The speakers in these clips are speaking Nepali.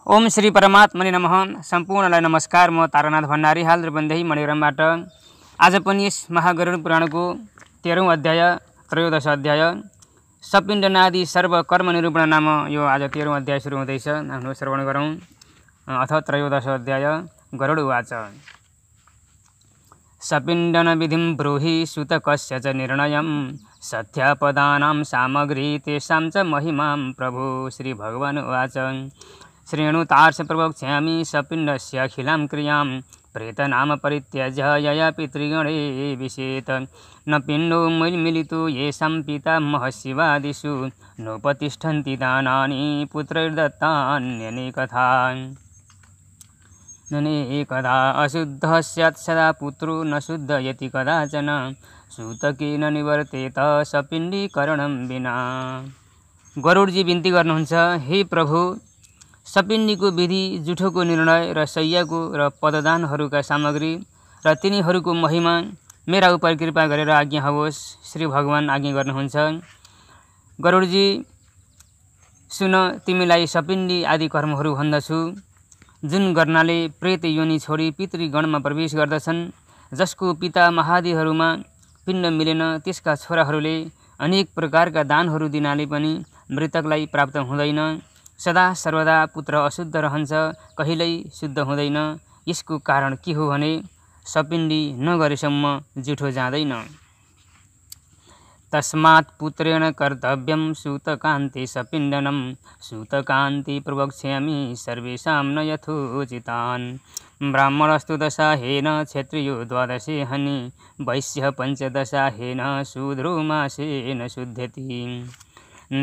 ओम श्री परमात्मने नमः। सम्पूर्णलाई नमस्कार। म तारानाथ भण्डारी हाल रूपन्देही मणिग्रामबाट आज पनि यस महागरुड पुराणको 13औं अध्याय त्रयोदश अध्याय सपिण्डनादि सर्व कर्म निरूपण नाम यो आज 13औं अध्याय सुरु हुँदैछ। हाम्रो श्रवण गरौँ। अथ त्रयोदश अध्याय गरुड उवाच सपिण्डन विधिं ब्रूहि सुतकस्य च निर्णयं सत्यापदानां सामग्री तेषां च महिमां प्रभु। श्री भगवान् उवाच श्रेणुतार्ष प्रवक्ष्यामि सपिण्डस्य अखिलां क्रियां प्रेतनाम परित्यज्य यया पितृगणे विशेत न पिण्डो मिलितो येषां पितामहशिवादिषु नोपतिष्ठन्ति दानानि पुत्रैर्दत्तान्यनेकथा ननेकधा अशुद्धः स्यात् सदा पुत्रो न शुद्धयति कदाचन सूतकेन निवर्तेत सपिण्डीकरणं विना। गरुडजी बिन्ती गर्नुहुन्छ, हे प्रभु, सपिण्डीको विधि, जुठोको निर्णय र शय्याको र पददानहरूका सामग्री र तिनीहरूको महिमा मेरा उपर कृपा गरेर आज्ञा होस्। श्री भगवान आज्ञा गर्नुहुन्छ। गरुडजी, सुन, तिमीलाई सपिण्डी आदि कर्महरू भन्दछु, जुन गर्नाले प्रेत योनि छोडी पितृगणमा प्रवेश गर्दछन्। जसको पिता महादिहरूमा पिण्ड मिलेन, त्यसका छोराहरूले अनेक प्रकारका दानहरू दिनाले पनि मृतकलाई प्राप्त हुँदैन। सदा सर्वदा पुत्र अशुद्ध रहन्छ, कहिल्यै शुद्ध हुँदैन। यसको कारण के हो भने सपिण्डी नगरेसम्म जुठो जाँदैन। तस्मात् पुत्रेण कर्तव्यं सूतकान्ते सपिण्डनं सूतकान्ते प्रवक्ष्यामि सर्वेषां न यथोचितान्। ब्राह्मणस्तु दशाहेन क्षत्रियो द्वादशे हनि वैश्यः पञ्चदशाहेन शूद्रो मासेन शुध्यति।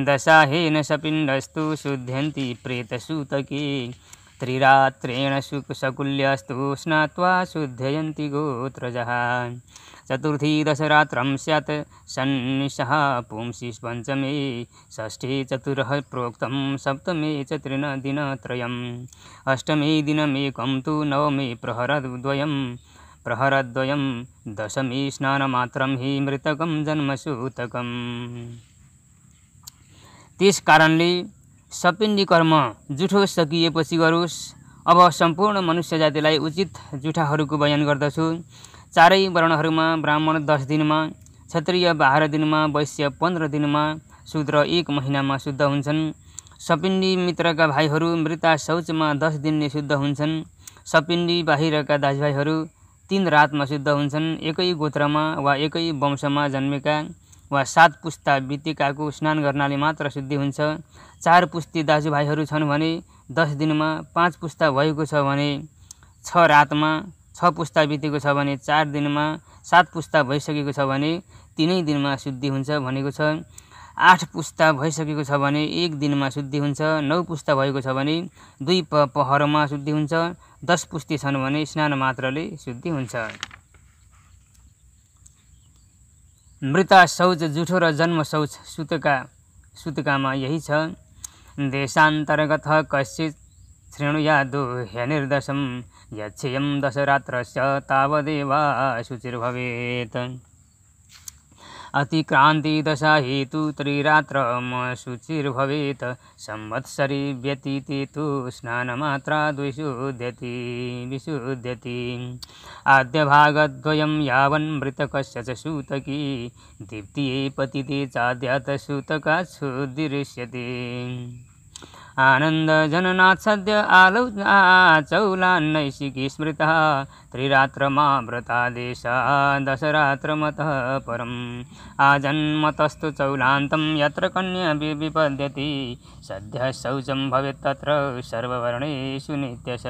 दशाहेन सपिण्डस्तु शुध्यन्ति प्रेतसूतके त्रिरात्रेण सकुल्यस्तु स्नात्वा शुद्धयन्ति गोत्रजः। चतुर्थी दशरात्रं स्यात् सन्निशः पुंसि पञ्चमे षष्ठे चतुरः प्रोक्तं सप्तमे च दिनत्रयम् अष्टमे दिनमेकं तु नवमे प्रहरद्वयं दशमे स्नानमात्रं हि मृतकं जन्मसूतकम्। त्यस कारणले सपिण्डी कर्म जुठो सकिएपछि गरोस्। अब सम्पूर्ण मनुष्य जातिलाई उचित जुठाहरूको बयान गर्दछु। चारै वर्णहरूमा ब्राह्मण 10 दिनमा, क्षत्रिय 12 दिनमा, वैश्य 15 दिनमा, शूद्र 1 महिनामा शुद्ध हुन्छन्। सपिण्डी मित्रका भाइहरू मृता शौचमा 10 दिनले शुद्ध हुन्छन्। सपिण्डी बाहिरका दाजुभाइहरू 3 रातमा शुद्ध हुन्छन्। एकै गोत्रमा वा एकै वंशमा जन्मेका वा 7 पुस्ता बितेकाको स्नान गर्नाले मात्र शुद्धि हुन्छ। 4 पुस्ती दाजुभाइहरू छन् भने 10 दिनमा, 5 पुस्ता भएको छ भने 6 रातमा, 6 पुस्ता बितेको छ भने 4 दिनमा, 7 पुस्ता भइसकेको छ भने 3 दिनमा शुद्धि हुन्छ भनेको छ। 8 पुस्ता भइसकेको छ भने 1 दिनमा शुद्धि हुन्छ। 9 पुस्ता भएको छ भने 2 पहरमा शुद्धि हुन्छ। 10 पुस्ती छन् भने स्नान मात्रले शुद्धि हुन्छ। मृता शौच जुठो र जन्म शौच सूतकामा यही छ। देशान्तर्गतः कश्चित् शृणुयादो ह्यनिर्दशं यच्छेयं दशरात्रस्य तावदेवा शुचिर्भवेत्। अतिक्रान्ति दशा हेतु त्रिरात्रम शुचिर्भवेत्। संवत्सरी व्यतीते तु स्नानमात्राद् विशुध्यति। आद्यभागद्वयं यावन् मृतकस्य च सूतकी दीप्तिये पतिते चाद्यात् सूतकात् शुद्धिरिष्यति। आनन्दजननात् सद्य आचौलान्नैशिकी स्मृतः त्रिरात्रमाव्रतादेशा दशरात्रमतः परम्। आजन्मतस्तु चौलान्तं यत्र कन्या विपद्यति सद्यः शौचं भवेत् तत्र सर्ववर्णेषु नित्यश।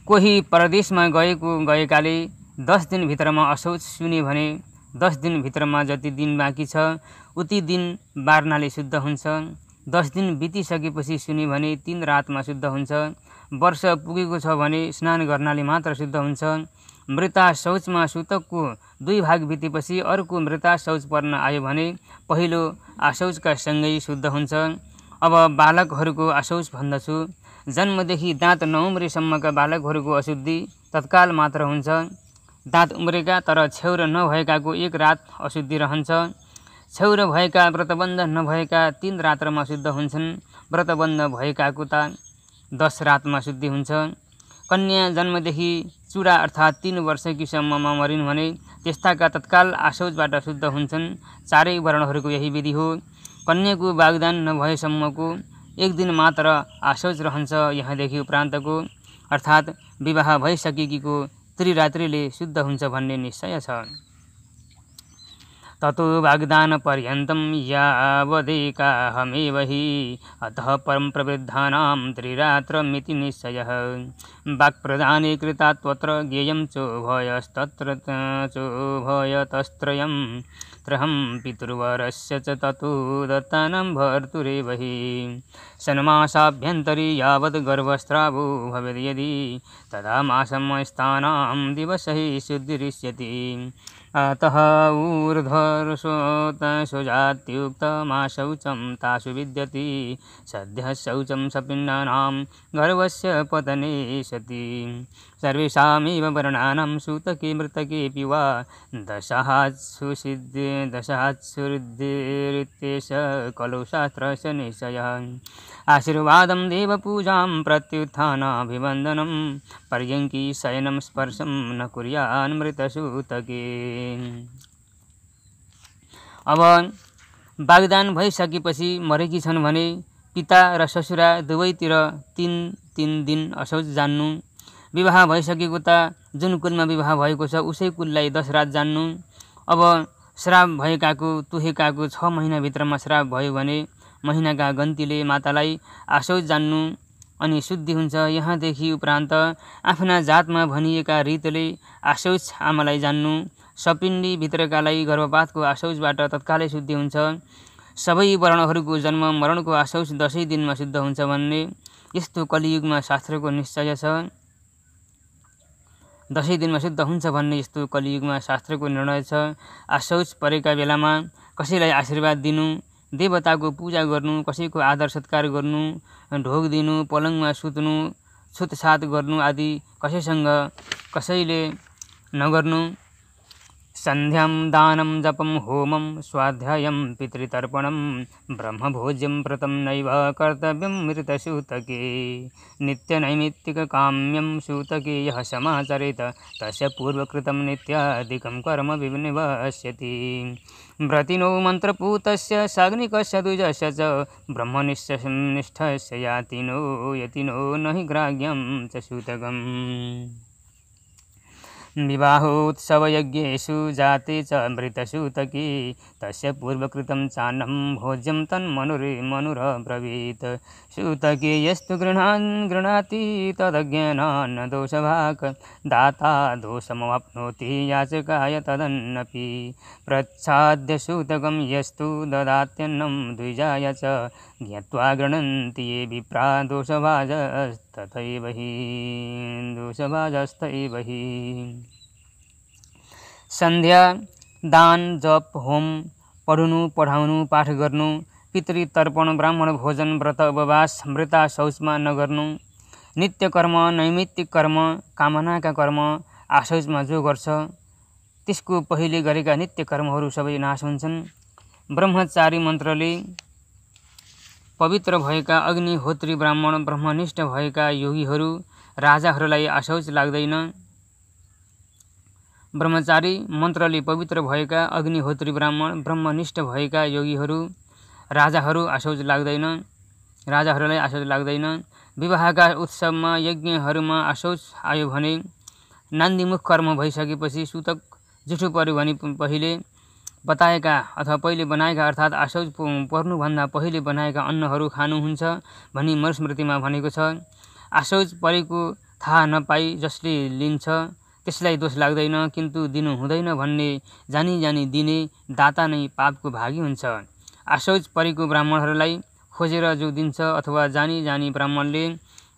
कोही परदेशमा गएकाले 10 दिनभित्रमा अशौच सुने भने 10 दिनभित्रमा जति दिन बाँकी छ उति दिन बार्नाले शुद्ध हुन्छ। 10 दिन बितिसकेपछि सुने भने 3 रातमा शुद्ध हुन्छ। वर्ष पुगेको छ भने स्नान गर्नाले मात्र शुद्ध हुन्छ। मृता शौचमा सूतकको 2 भाग बितेपछि अर्को मृता शौच पर्न आयो भने पहिलो आशौचका सँगै शुद्ध हुन्छ। अब बालकहरूको आशौच भन्दछु। जन्मदेखि दाँत नउम्रेसम्मका बालकहरूको अशुद्धि तत्काल मात्र हुन्छ। दाँत उम्रेका तर छेउर नभएकाको 1 रात अशुद्धि रहन्छ। छेउर भएका व्रतबन्ध नभएका 3 रात्रमा शुद्ध हुन्छन्। व्रतबन्ध भएकाको त 10 रातमा शुद्धि हुन्छ। कन्या जन्मदेखि चुडा अर्थात् 3 वर्षकी सम्ममा मरिन् भने त्यस्ताका तत्काल आशौचबाट शुद्ध हुन्छन्। चारै वर्णहरूको यही विधि हो। कन्याको वागदान नभएसम्मको 1 दिन मात्र आशौच रहन्छ। यहाँदेखि उपरान्तको अर्थात् विवाह भइसकेकीको त्रिरात्रिले शुद्ध हुन्छ भन्ने निश्चय छ। ततो वाग्दान पर्यन्तं यावदेकाहमेव हि अतः परं प्रवृद्धानां त्रिरात्रमिति निश्चयः। वाक्प्रदाने कृता त्वत्र ज्ञेयं चोभयस्तत्र चोभयतस्त्रयं त्रयं पितृवरस्य च ततो दत्तानां भर्तुरेव हि षण्मासाभ्यन्तरे यावत् गर्भस्रावो भवेद् यदि तदा मासमस्तानां दिवसैः शुद्धिरिष्यति। अतः ऊर्ध्वशोतशुजात्युक्तमाशौचं तासु विद्यते सद्यः शौचं सपिण्डानां गर्भस्य पतने सति। सर्वेषामेव वर्णानां सूतके मृतकेऽपि वा दशात्सुरित्येष खलु शास्त्रस्य निश्चयः। आशीर्वादं देवपूजां प्रत्युत्थानाभिवन्दनं पर्यङ्की शयनं स्पर्शं न कुर्यान् मृतसूतके। अब वाग्दान भइसकेपछि मरेकी छन् भने पिता र ससुरा दुवैतिर 3 दिन असौच जान्नु। विवाह भइसकेको त जुन कुलमा विवाह भएको छ उसै कुललाई 10 रात जान्नु। अब श्राप भएकाको तुहेकाको 6 महिनाभित्रमा श्राप भयो भने महिनाका गन्तीले मातालाई आशौच जान्नु अनि शुद्धि हुन्छ। यहाँदेखि उपरान्त आफ्ना जातमा भनिएका रीतले आशौच आमालाई जान्नु। सपिण्डी भित्रकालाई गर्भपातको आशौचबाट तत्कालै शुद्धि हुन्छ। सबै वर्णहरूको जन्म मरणको आशौच 10 दिनमा शुद्ध हुन्छ भन्ने यस्तो कलियुगमा शास्त्रको निश्चय छ। 10 दिनमा शुद्ध हुन्छ भन्ने यस्तो कलियुगमा शास्त्रको निर्णय छ। आशौच परेका बेलामा कसैलाई आशीर्वाद दिनु, देवताको पूजा गर्नु, कसैको आदर सत्कार गर्नु, ढोग दिनु, पलङमा सुत्नु, छुतछात गर्नु आदि कसैले नगर्नु। सन्ध्यां दानं जपं होमं स्वाध्यायं पितृतर्पणं ब्रह्मभोज्यं व्रतं नैव कर्तव्यं मृतसूतके। नित्यनैमित्तिककाम्यं सूतके यः समाचरेत तस्य पूर्वकृतं नित्यादिकं कर्म विनिवस्यति। व्रतिनो मन्त्रपूतस्य साग्निकस्य द्विजस्य च ब्रह्मनिष्ठस्य यतिनो न हि ग्राह्यं च सूतकम्। विवाहोत्सवयज्ञेषु जाते च मृतसूतके तस्य पूर्वकृतं चान्नं भोज्यं तन्मनुरब्रवीत्। सूतके यस्तु गृह्णाति तदज्ञानान्न दोषभाक् दाता दोषमवाप्नोति याचकाय तदन्नपि। प्रच्छाद्य सूतकं यस्तु ददात्यन्नं द्विजाय च ज्ञात्वा गृह्णन्ति ये विप्रा दोषभाजस्तथैव हि। सन्ध्या दान जप होम पढ्नु पढाउनु पाठ गर्नु, पितृतर्पण ब्राह्मण भोजन व्रत उपवास मृता शौचमा नगर्नु, नित्य कर्म नैमित्तिक कर्म कामनाका कर्म आशौचमा जो गर्छ त्यसको पहिले गरेका नित्य कर्महरू सबै नाश हुन्छन्। ब्रह्मचारी मन्त्रले पवित्र भएका अग्निहोत्री ब्राह्मण ब्रह्मनिष्ठ भएका योगीहरू राजाहरूलाई आशौच लाग्दैन। ब्रह्मचारी मन्त्रले पवित्र भएका अग्निहोत्री ब्राह्मण ब्रह्मनिष्ठ भएका योगीहरू राजाहरूलाई आशौच लाग्दैन। विवाहका उत्सवमा यज्ञहरूमा आशौच आयो भने नान्दीमुख कर्म भइसकेपछि सूतक जुठो पर्यो भने पहिले बताएका अथवा पहिले बनाएका अर्थात् आशौच पर्नुभन्दा पहिले बनाएका अन्नहरू खानुहुन्छ भनी मनुस्मृतिमा भनेको छ। आशौच परेको थाहा नपाई जसले लिन्छ त्यसलाई दोष लाग्दैन, किन्तु दिनु हुँदैन भन्ने जानी दिने दाता नै पापको भागी हुन्छ। आशौच परेको ब्राह्मणहरूलाई खोजेर जो दिन्छ अथवा जानी ब्राह्मणले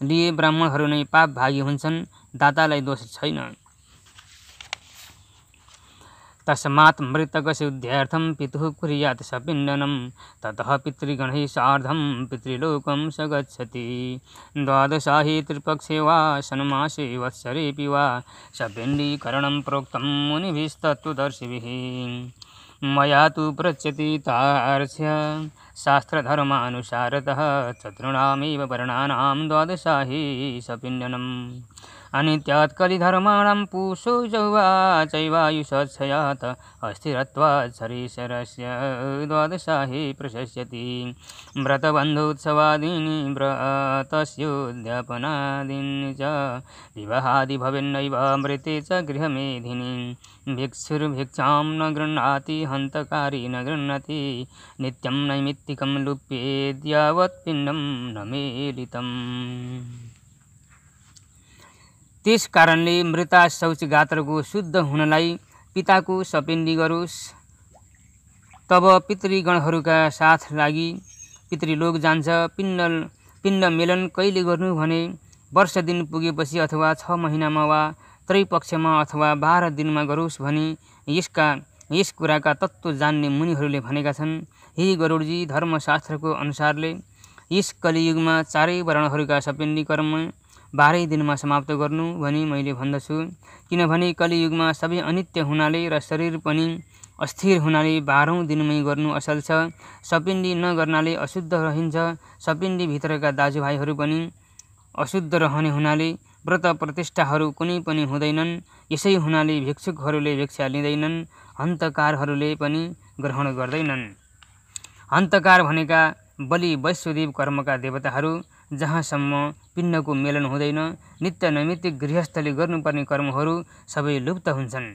लिए ब्राह्मणहरू नै पाप भागी हुन्छन्, दातालाई दोष छैन। तस्मात् मृतकशुद्ध्यर्थं पितुः कुर्यात् सपिण्डनं ततः पितृगणैः सार्धं पितृलोकं स गच्छति। द्वादशाहि त्रिपक्षे वा षण्मासे वत्सरेऽपि वा सपिण्डीकरणं प्रोक्तं मुनिभिस्तत्त्वदर्शिभिः। मया तु प्रच्यति तार्क्ष्य शास्त्रधर्मानुसारतः चतुर्णामेव वर्णानां द्वादशाहि सपिण्डनम् अनित्यात् कलिधर्माणां पुषो जौवा चैवायुषच्छयात् अस्थिरत्वात् शरीरस्य द्वादशाहि प्रशस्यति व्रतबन्धोत्सवादीनि व्रतस्योद्यापनादीनि च विवाहादि भवेन्नैव मृते च गृहमेधिनी भिक्षुर्भिक्षां न गृह्णाति हन्तकारी न गृह्णाति नित्यं नैमित्तिकं लुप्येद्यावत् पिण्डं न मेलितम्। त्यस कारणले मृता शौचगात्रको शुद्ध हुनलाई पिताको सपिण्डी गरोस्। तब पितृगणहरूका साथ लागि पितृलोक जान्छ। पिण्ड मेलन कहिले गर्नु भने वर्ष दिन पुगेपछि अथवा 6 महिनामा वा त्रैपक्षमा अथवा 12 दिनमा गरोस् भनी यस कुराका तत्त्व जान्ने मुनिहरूले भनेका छन्। हे गरुडजी, धर्मशास्त्रको अनुसारले यस कलियुगमा 4 वर्णहरूका सपिण्डी कर्म 12 दिनमा समाप्त गर्नु भनी मैले भन्दछु। किनभने कलियुगमा सबै अनित्य हुनाले र शरीर पनि अस्थिर हुनाले 12औं दिनमै गर्नु असल छ। सपिण्डी नगर्नाले अशुद्ध रहन्छ। सपिण्डी भित्रका दाजुभाइहरू पनि अशुद्ध रहने हुनाले व्रत प्रतिष्ठाहरू कुनै पनि हुँदैनन्। यसै हुनाले भिक्षुकहरूले भिक्षा लिँदैनन्, हन्तकारहरूले पनि ग्रहण गर्दैनन्। हन्तकार भनेका बलि वैश्वदेव कर्मका देवताहरू। जहाँसम्म पिण्डको मेलन हुँदैन, नित्य नैमित्तिक गृहस्थले गर्नुपर्ने कर्महरू सबै लुप्त हुन्छन्।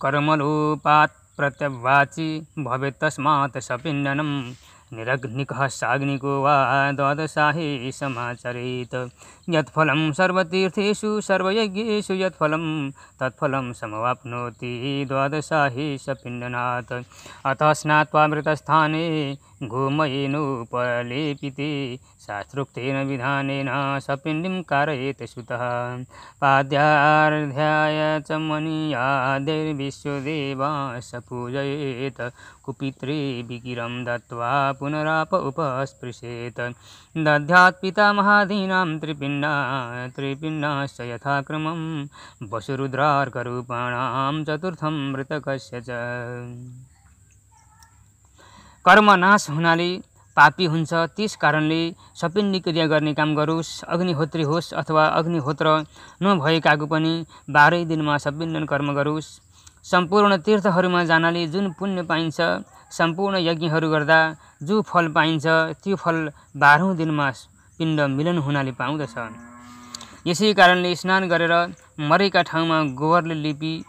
कर्मलोपात् प्रत्यवाची भवेत् तस्मात् सपिण्डनं निरग्निकः साग्निको वा द्वादशाहि समाचरेत्। यत्फलं सर्वतीर्थेषु सर्वयज्ञेषु यत्फलं तत्फलं समवाप्नोति द्वादशाहि सपिण्डनात्। अतः स्नात्वा मृतस्थाने गोमयेनोपलेपिते शास्त्रोक्तेन विधानेन सपिण्डीं कारयेत् सुतः। पाद्यार्ध्याय च मनीयादैर्विश्वदेवास पूजयेत्। कुपित्रे विकिरं दत्त्वा पुनराप उपस्पृशेत्। दध्यात् पितामहादीनां त्रिपिण्डाश्च यथाक्रमं वसुरुद्रार्करूपाणां चतुर्थं मृतकस्य च। कर्म नाश हुनाले पापी हुन्छ। त्यस कारणले सपिण्डी क्रिया गर्ने काम गरोस्। अग्निहोत्री होस् अथवा अग्निहोत्र नभएकाको पनि 12 दिनमा सपिण्डन कर्म गरोस्। सम्पूर्ण तीर्थहरूमा जानाले जुन पुण्य पाइन्छ, सम्पूर्ण यज्ञहरू गर्दा जो फल पाइन्छ, त्यो फल 12औं दिनमा पिण्ड मिलन हुनाले पाउँदछ। यसै कारणले स्नान गरेर मरेका ठाउँमा गोबरले लिपी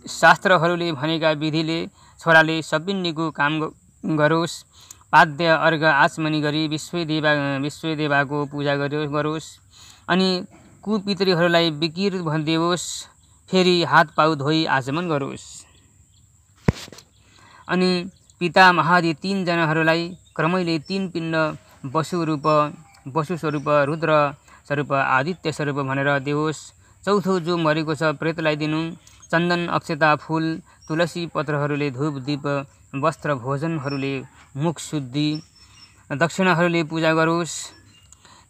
शास्त्रहरूले भनेका विधिले छोराले सपिण्डीको काम गरोस्। पाद्य अर्घ आचमनी गरी विश्वदेवाको पूजा गरोस्। अनि कुपितृहरूलाई विकिर देवोस्। फेरि हात पाउ धोई आचमन गरोस्। अनि पिता महादि 3 जनाहरूलाई क्रमैले 3 पिण्ड वसु स्वरूप, रुद्र स्वरूप, आदित्य स्वरूप भनेर देवोस्। चौथो जो मरेको छ प्रेतलाई दिनु। चन्दन, अक्षता, फूल, तुलसी पत्रहरूले धूप दीप वस्त्र भोजनहरूले मुख शुद्धि, दक्षिणाहरूले पूजा गरोस्।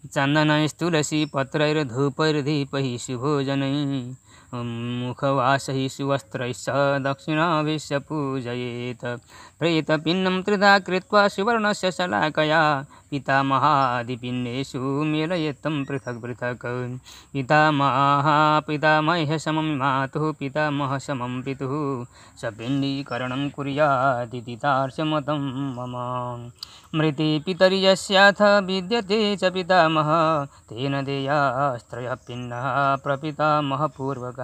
चन्दनैस्तुलसी पत्रैर्धूपैर्दीपैः सुभोजनैः मुखवासैः सुवस्त्रैश्च दक्षिणाभिश्च पूजयेत्। प्रेतपिण्डं त्रिधा कृत्वा सुवर्णस्य शलाकया पितामहादिपिण्डेषु मेलयेत्तं पृथक् पृथक्। पितामहः समं मातुः, पितामहः समं पितुः सपिण्डीकरणं कुर्यादिति तार्क्ष्यमतं मम। मृते पितरि यस्याथ विद्यते च पितामहः तेन देयास्त्रयः पिण्डः प्रपितामहपूर्वकः।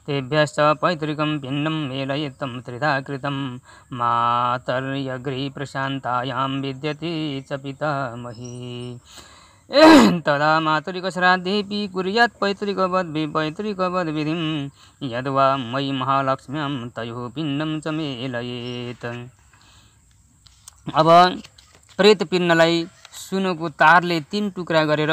तेभ्यश्च पैतृकं पिण्डं मेलयेत्तं त्रिधा कृतं मातर्यग्रे प्रशान्तायां विद्यते च पितामही। तदा मातृकश्राद्धेऽपि कुर्यात् पैतृकवद् विधिं यद्वा मयि महालक्ष्म्यां तयोः पिण्डं च मेलयेत्। अब प्रेत पिण्डलाई सुनको तारले 3 टुक्रा गरेर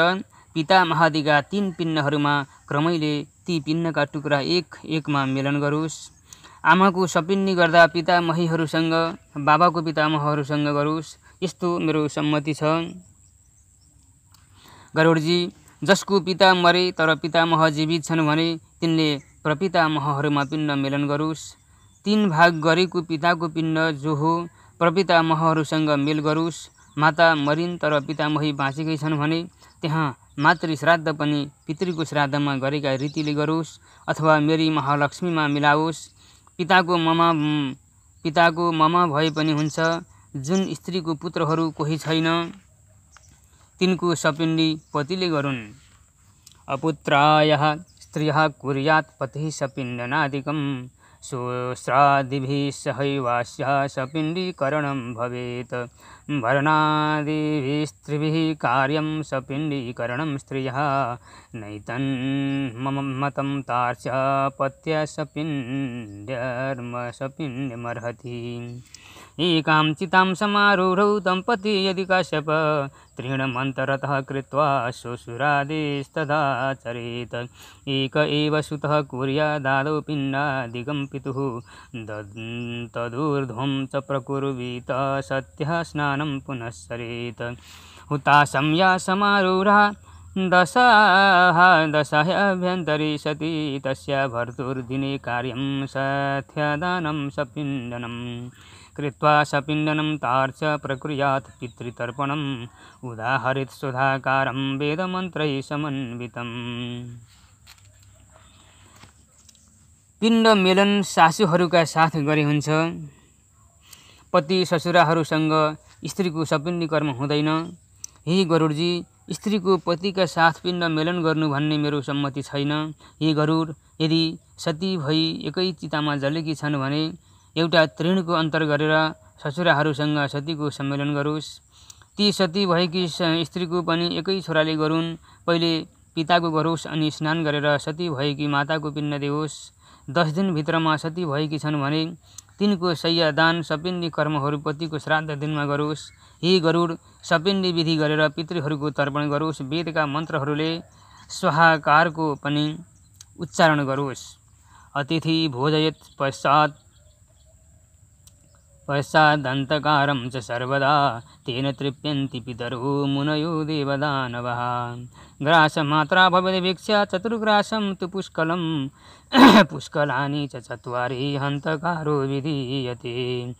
पिता महादिका 3 पिण्डहरूमा क्रमैले ती पिण्डका टुक्रा एक-एकमा मेलन गरोस्। आमाको सपिण्डी गर्दा पितामहीहरूसँग, बाबाको पितामहहरूसँग गरोस्। यस्तो मेरो सम्मति छ। गरुडजी, जसको पिता मरे तर पितामह जीवित छन् भने तिनले प्रपितामहहरूमा पिण्ड मेलन गरोस्। 3 भाग गरेको पिताको पिण्ड जो हो प्रपितामहहरूसँग मेल गरोस्। माता मरिन् तर पितामही बाँचेकै छन् भने त्यहाँ मातृ श्राद्ध पनि पितृको श्राद्धमा गरेका रीतिले गरोस् अथवा मेरी महालक्ष्मीमा मिलाओस्। पिताको ममा भए पनि हुन्छ। जुन स्त्रीको पुत्रहरू कोही छैन तिनको सपिण्डी पतिले गरून्। अपुत्रायः स्त्रियः कुर्यात् पतिः सपिण्डनादिकं श्राद्धिभिः सहैवास्यः सपिण्डीकरणं भवेत्। भरणादिभिः स्त्रीभिः कार्यं सपिण्डीकरणं स्त्रियः नैतन्मतं तार्क्ष्य पत्या सपिण्डमर्हति। एकां चितां समारूढौ दम्पती यदि कश्यप तृणमन्तरतः कृत्वा श्वशुरादेस्तदाचरेत्। एक एव सुतः कुर्यादादौ पिण्डादिकं पितुः तदूर्ध्वं च प्रकुर्वीत सत्यः स्नानं पुनः सरेत्। हुताशं या समारूढा दशाह्यभ्यन्तरे सति तस्या भर्तुर्दिने कार्यं सथ्यदानं सपिण्डनं कृत्वा सपिण्डनं तार्क्ष्य प्रकुर्यात् पितृतर्पणम् उदाहरेत् सुधाकारं वेदमन्त्रैः समन्वितम्। पिण्ड मेलन सासूहरूका साथ गरे हुन्छ। पति ससुराहरूसँग स्त्रीको सपिण्डी कर्म हुँदैन। हे गरुडजी, स्त्रीको पतिका साथ पिण्ड मेलन गर्नु भन्ने मेरो सम्मति छैन। हे गरुड, यदि सती भई एकै चितामा जलेकी छन् भने एउटा तृणको अन्तर गरेर ससुराहरूसँग सतीको सम्मेलन गरोस्। ती सती भएकी स्त्रीको पनि एकै छोराले गरून्। पहिले पिताको गरोस् अनि स्नान गरेर सती भएकी माताको पिण्ड देओस्। 10 दिनभित्रमा सती भएकी छन् भने तिनको शय्या दान सपिण्डी कर्महरू पतिको श्राद्ध दिनमा गरोस्। हे गरुड, सपिण्डी विधि गरेर पितृहरूको तर्पण गरोस्। वेदका मन्त्रहरूले स्वाहाकारको पनि उच्चारण गरोस्। अतिथि भोजयेत् पश्चादन्तकारं च सर्वदा तेन तृप्यन्ति पितरो मुनयो देवदानवः। ग्रासमात्रा भवेद् भिक्षा चतुर्ग्रासं तु पुष्कलं पुष्कलानि च 4 हन्तकारो विधीयते।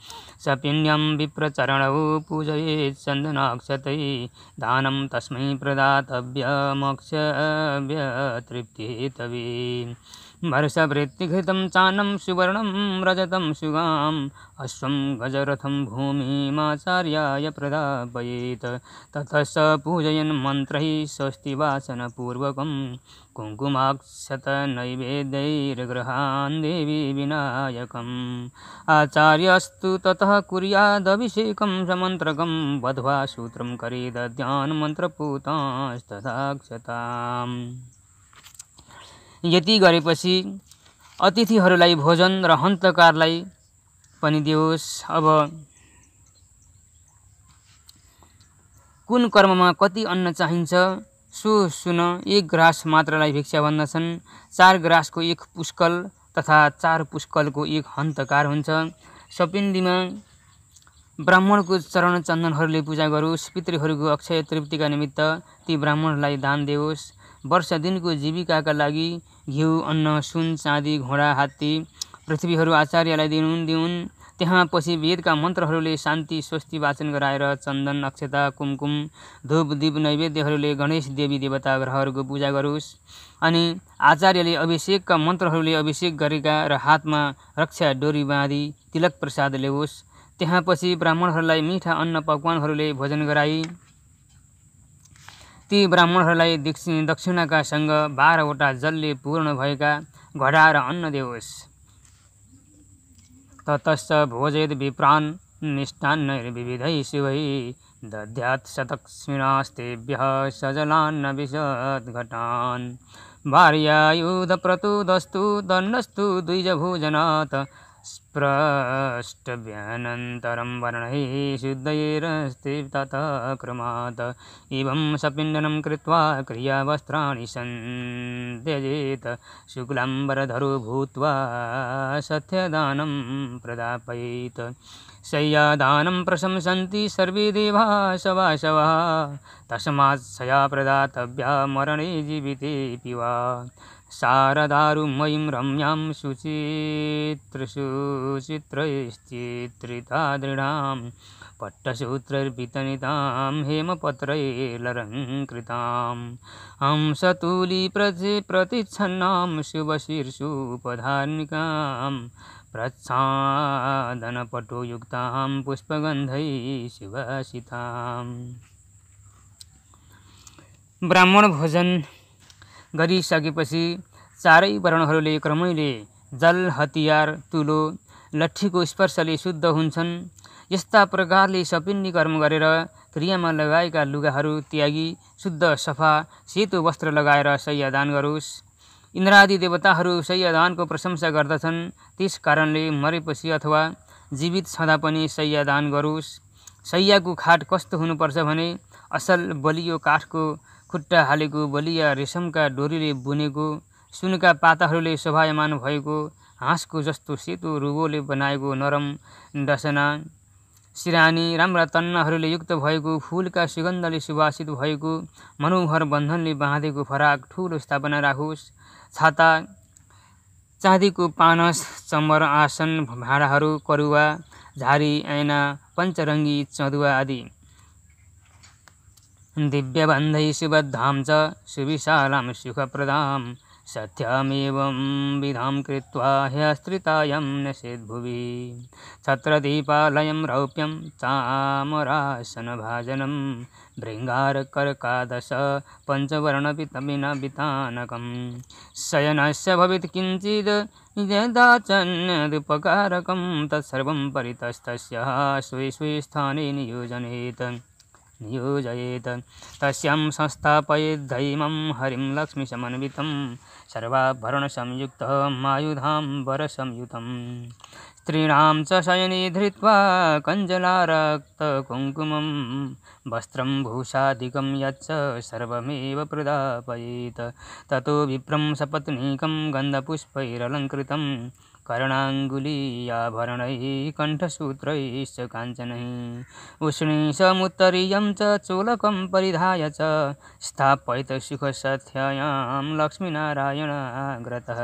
सपिण्ड्यं विप्रचरणौ पूजयेत् चन्दनाक्षतैः दानं तस्मै प्रदातव्यमक्षव्यतृप्तिहेतवे। वर्षवृत्तिघृतं चान्नं सुवर्णं रजतं सुगाम् अश्वं गजरथं भूमिमाचार्याय प्रदापयेत्। ततः स पूजयन् मन्त्रैः स्वस्तिवाचनपूर्वकं कुङ्कुमाक्षत नैवेद्यैर्गृहान् देवी विनायकम्। आचार्यस्तु ततः कुर्यादभिषेकं समन्त्रकं बध्वा सूत्रं करे दद्यान् मन्त्रपूतांस्तथाक्षताम्। यति गरेपछि अतिथिहरूलाई भोजन र हन्तकारलाई पनि दियोस्। अब कुन कर्ममा कति अन्न चाहिन्छ सो सुन। 1 ग्रास मात्रलाई भिक्षा भन्दछन्। 4 ग्रासको 1 पुष्कल तथा 4 पुष्कलको 1 हन्तकार हुन्छ। सपिण्डीमा ब्राह्मणको चरण चन्दनहरूले पूजा गरोस्। पितृहरूको अक्षय तृप्तिका निमित्त ती ब्राह्मणलाई दान देओस्। वर्ष दिनको जीविकाका लागि घिउ, अन्न, सुन, चाँदी, घोडा, हात्ती पृथ्वीहरू आचार्यलाई दिउन्। त्यहाँ पछि वेदका मन्त्रहरूले शान्ति स्वस्ति वाचन गराएर चन्दन, अक्षता, कुमकुम, धूप, दीप नैवेद्यहरूले गणेश देवी देवता ग्रहहरूको पूजा गरोस्। अनि आचार्यले अभिषेकका मन्त्रहरूले अभिषेक गरेका र हातमा रक्षा डोरी बाँधी तिलक प्रसाद ल्याओस्। त्यहाँ पछि ब्राह्मणहरूलाई मिठा अन्न पकवानहरूले भोजन गराई ती ब्राह्मणहरूलाई दक्षिणाका सँग 12 वटा जलले पूर्ण भएका घडा र अन्न देओस्। ततश्च भोजयेद् विप्रान् मिष्टान्नैर्विविधैः शुभैः दद्यात् शतक्ष्मिणास्तेभ्यः सजलान्न विशद्घटान्। भार्यायुधप्रतुदस्तु दण्डस्तु द्विजभोजनात् स्पृष्टव्यनन्तरं वर्णैः शुद्धैरस्ति ततः क्रमात्। एवं सपिण्डनं कृत्वा क्रियावस्त्राणि सन्त्यजेत्। शुक्लाम्बरधरो भूत्वा सत्यदानं प्रदापयेत्। शय्यादानं प्रशंसन्ति सर्वे देवाः सवासवः। तस्मात् शय्या प्रदातव्या मरणे जीवितेऽपि वा। शारदारुमयीं रम्यां सुचित्रैश्चित्रितादृढां पट्टसूत्रैर्वितनितां हेमपत्रैरलङ्कृतां हंसतुलीप्रतिच्छन्नां शुभशीर्षोपधार्मिकां प्रच्छादनपटुयुक्तां पुष्पगन्धैः सुवासिताम्। ब्राह्मण भोजन गरिसकेपछि चारै वर्णहरूले क्रमैले जल, हतियार, तुलो, लट्ठीको स्पर्शले शुद्ध हुन्छन्। यस्ता प्रकारले सपिण्डी कर्म गरेर क्रियामा लगाएका लुगाहरू त्यागी शुद्ध सफा सेतो वस्त्र लगाएर शय्यादान गरोस्। इन्द्रादि देवताहरू शय्यादानको प्रशंसा गर्दछन्। त्यस कारणले मरेपछि अथवा जीवित छँदा पनि शय्यादान गरोस्। शय्याको खाट कस्तो हुनुपर्छ भने असल बलियो काठको खुट्टा हालेको, बलिया रेशमका डोरीले बुनेको, सुनका पाताहरूले शोभायमान भएको, हाँसको जस्तो सेतो रुबोले बनाएको नरम डसना, सिरानी राम्रा तन्नाहरूले युक्त भएको, फूलका सुगन्धले सुवासित भएको, मनोहर बन्धनले बाँधेको फराक ठुलो स्थापना राखोस्। छाता, चाँदीको पानस, चम्बर, आसन, भाँडाहरू, करुवा, झारी, ऐना, पञ्चरङ्गी चँदुवा आदि। दिव्यबन्धै सुबद्धां च सुविशालां सुखप्रदां सत्यमेवं विधां कृत्वा ह्यस्त्रितायं नशेद्भुवि। छत्रदीपालयं रौप्यं चामरासनभाजनं भृङ्गारकर्कादश पञ्चवर्णपितमिनबितानकं शयनस्य भवेत् किञ्चिद् यदाचन्यदुपकारकं तत्सर्वं परितस्तस्य स्वे स्वे स्थाने नियोजयेत्। तस्यां संस्थापयेद्धैमं हरिं लक्ष्मीसमन्वितं सर्वाभरणसंयुक्तमायुधाम्बरसंयुतं। स्त्रीणां च शयने धृत्वा कञ्जलारक्तकुङ्कुमं वस्त्रं भूषादिकं यच्च सर्वमेव प्रदापयेत्। ततो विप्रं सपत्नीकं गन्धपुष्पैरलङ्कृतं कर्णाङ्गुलीयाभरणैः कण्ठसूत्रैश्च काञ्चनैः उष्णीशमुत्तरीयं च चोलकं परिधाय च स्थापयत सुखसथ्यायां लक्ष्मीनारायणाग्रतः।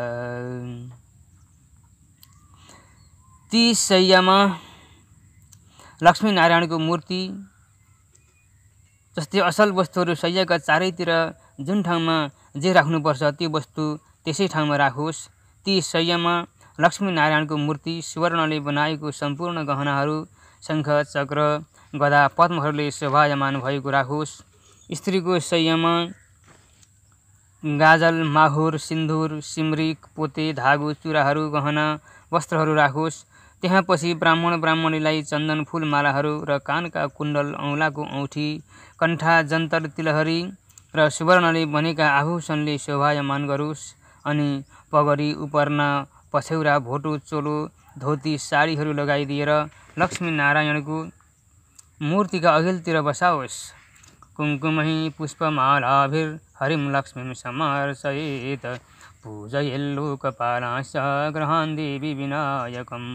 ती शय्यामा लक्ष्मीनारायणको मूर्ति जस्तै असल वस्तुहरू शय्याका चारैतिर जुन ठाउँमा जे राख्नुपर्छ त्यो वस्तु त्यसै ठाउँमा राखोस्। ती शय्यामा लक्ष्मीनारायणको मूर्ति सुवर्णले बनाएको सम्पूर्ण गहनाहरू, शङ्ख, चक्र, गदा, पद्महरूले शोभायमान भएको राखोस्। स्त्रीको शय्यामा गाजल, माहुर, सिन्दुर, सिमरिक, पोते, धागो, चुराहरू, गहना, वस्त्रहरू राखोस्। त्यहाँ पछि ब्राह्मण ब्राह्मणीलाई चन्दन फूल मालाहरू र कानका कुण्डल, औँलाको औँठी, कण्ठा, जन्तर, तिलहरी र सुवर्णले बनेका आभूषणले शोभायमान गरोस्। अनि पगडी, उपरना, पछ्यौरा, भोटो, चोलो, धोती, साडीहरू लगाइदिएर लक्ष्मीनारायणको मूर्तिका अघिल्तिर बसाओस्। कुङ्कुमै पुष्पमालाभिर्हरिं लक्ष्मीं समर्चयेत्। पूजयेल्लोकपालांश्च ग्रहान् देवी विनायकम्।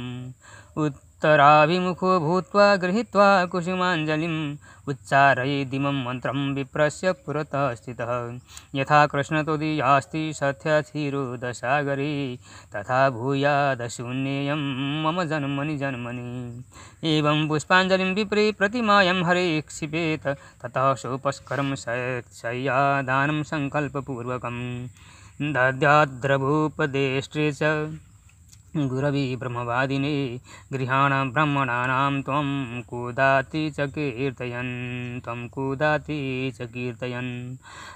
उत्तराभिमुखो भूत्वा गृहीत्वा कुसुमाञ्जलिम् उच्चारयेदिमं मन्त्रं विप्रस्य पुरतः स्थितः। यथा कृष्णतोदीयास्ति सत्यक्षीरोदसागरे तथा भूयादशून्येयं मम जन्मनि जन्मनि। एवं पुष्पाञ्जलिं विप्रे प्रतिमायं हरे क्षिपेत्। ततः सोपस्करं शय्यादानं सङ्कल्पपूर्वकं दद्याद्रभूपदेष्ट्रे च गुरवे ब्रह्मवादिने गृहाणां ब्राह्मणानां त्वं कूदाति च कीर्तयन्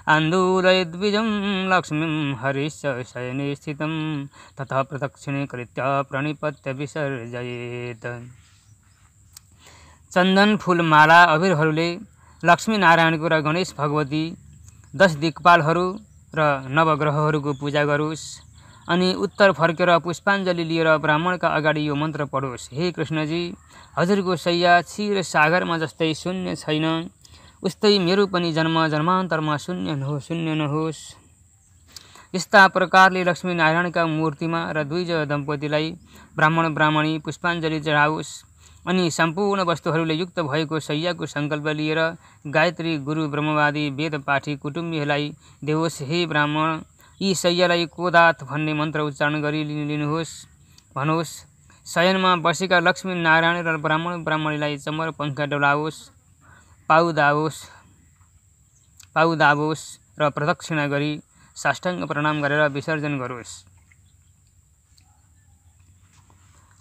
आन्दोलयद्विजं लक्ष्मीं हरिश्च शयने स्थितं। ततः प्रदक्षिणे कृत्य प्रणिपत्य विसर्जयेत्। चन्दन, फूल, माला, अबिरहरूले लक्ष्मीनारायणको र गणेश भगवती 10 दिक्पालहरू र नवग्रहहरूको पूजा गरोस्। अनि उत्तर फर्केर पुष्पाञ्जली लिएर ब्राह्मणका अगाडि यो मन्त्र पढोस्। हे कृष्णजी, हजुरको शय्या क्षीर सागरमा जस्तै शून्य छैन, उस्तै मेरो पनि जन्म जन्मान्तरमा शून्य नहोस्। यस्ता प्रकारले लक्ष्मीनारायणका मूर्तिमा र द्विज दम्पतिलाई ब्राह्मण ब्राह्मणी पुष्पाञ्जली चढाओस्। अनि सम्पूर्ण वस्तुहरूले युक्त भएको शय्याको सङ्कल्प लिएर गायत्री, गुरु, ब्रह्मवादी, वेदपाठी कुटुम्बीहरूलाई देवोस्। हे ब्राह्मण, यी शय्यालाई कोदात भन्ने मन्त्र उच्चारण गरी भन्नुहोस्। शयनमा बसेका लक्ष्मी नारायण र ब्राह्मणीलाई चम्बर पङ्खा पाउदावोस् र प्रदक्षिणा गरी साष्टाङ्ग प्रणाम गरेर विसर्जन गरोस्।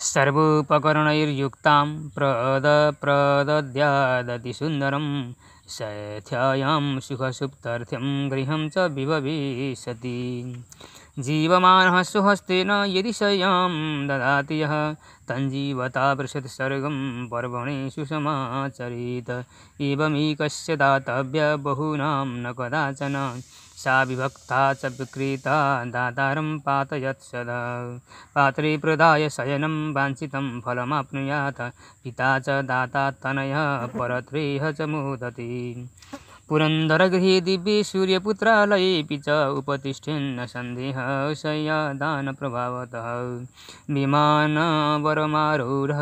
सर्वोपकरणैर्युक्तां प्रदद्यादति सुन्दरं शय्यायां सुखसुप्तर्थ्यं गृहं च विभविष्यति। जीवमानः स्वहस्तेन यदि शय्यां ददाति यः तञ्जीवता पृषत् सर्गं पर्वणेषु समाचरेत्। एवमेकस्य दातव्य बहुनां न कदाचन सा विभक्ता च विक्रीता दातारं पातयत् सदा। पात्रे प्रदाय शयनं वाञ्छितं फलमाप्नुयात् पिता च दाता तनयः परत्रेह च मोदति। पुरन्दरगृहे दिव्ये सूर्यपुत्रालयेऽपि च उपतिष्ठेन्न सन्देहः शय्यादानप्रभावतः। विमानवरमारूढः